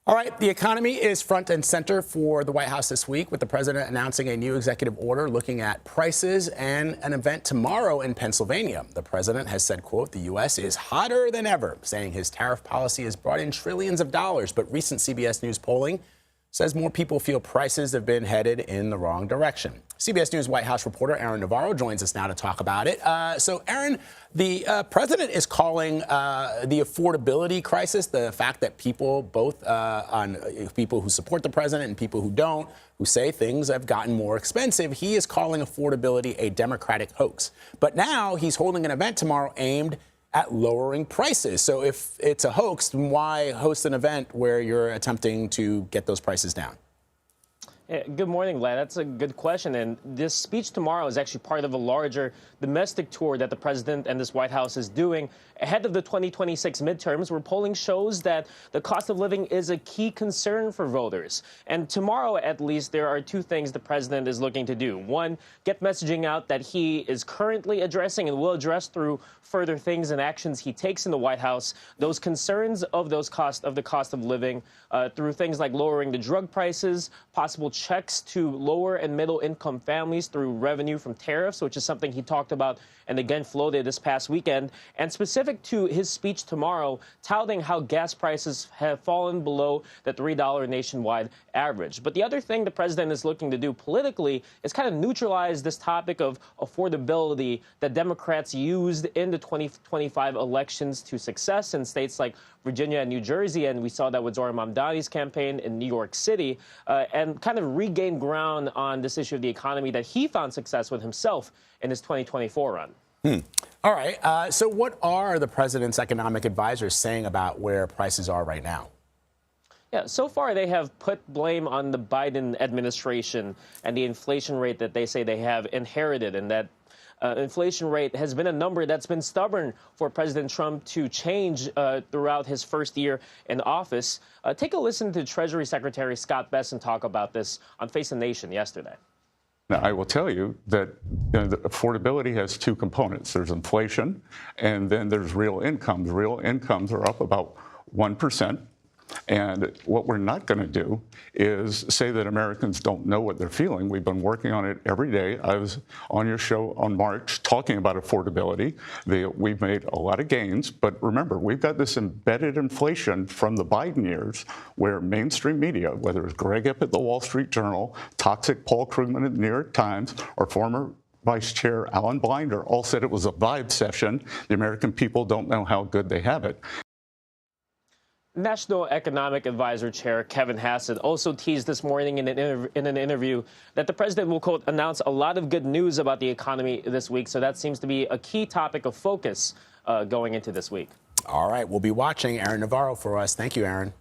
All right, the economy is front and center for the White House this week, with the president announcing a new executive order looking at prices and an event tomorrow in Pennsylvania. The president has said, quote, the U.S. is hotter than ever, saying his tariff policy has brought in trillions of dollars. But recent CBS News polling says more people feel prices have been headed in the wrong direction. CBS News White House reporter Aaron Navarro joins us now to talk about it. So, Aaron, the president is calling the affordability crisis, the fact that people, both on people who support the president and people who don't, who say things have gotten more expensive, he is calling affordability a Democratic hoax. But now he's holding an event tomorrow aimed at lowering prices. So if it's a hoax, then why host an event where you're attempting to get those prices down? Good morning, Vlad. That's a good question. And this speech tomorrow is actually part of a larger domestic tour that the president and this White House is doing ahead of the 2026 midterms, where polling shows that the cost of living is a key concern for voters. And tomorrow, at least, there are two things the president is looking to do. One, get messaging out that he is currently addressing and will address through further things and actions he takes in the White House, those concerns of the cost of living through things like lowering the drug prices, possible checks to lower and middle income families through revenue from tariffs, which is something he talked about and again floated this past weekend, and specific to his speech tomorrow, touting how gas prices have fallen below the $3 nationwide average. But the other thing the president is looking to do politically is kind of neutralize this topic of affordability that Democrats used in the 2025 elections to success in states like Virginia and New Jersey, and we saw that with Zohran Mamdani's campaign in New York City, and kind of regain ground on this issue of the economy that he found success with himself in his 2024 run. All right. So what are the president's economic advisors saying about where prices are right now? Yeah, so far they have put blame on the Biden administration and the inflation rate that they say they have inherited, and that inflation rate has been a number that's been stubborn for President Trump to change throughout his first year in office. Take a listen to Treasury Secretary Scott Bessent talk about this on Face the Nation yesterday. Now, I will tell you that the affordability has two components. There's inflation, and then there's real incomes. Real incomes are up about 1%. And what we're not going to do is say that Americans don't know what they're feeling. We've been working on it every day. I was on your show on March talking about affordability. We've made a lot of gains, but remember, we've got this embedded inflation from the Biden years where mainstream media, whether it's Greg Ip at the Wall Street Journal, toxic Paul Krugman at the New York Times, or former Vice Chair Alan Blinder, all said it was a vibe session. The American people don't know how good they have it. National Economic Advisor Chair Kevin Hassett also teased this morning in an interview that the president will, quote, announce a lot of good news about the economy this week. So that seems to be a key topic of focus going into this week. All right. We'll be watching. Aaron Navarro for us. Thank you, Aaron.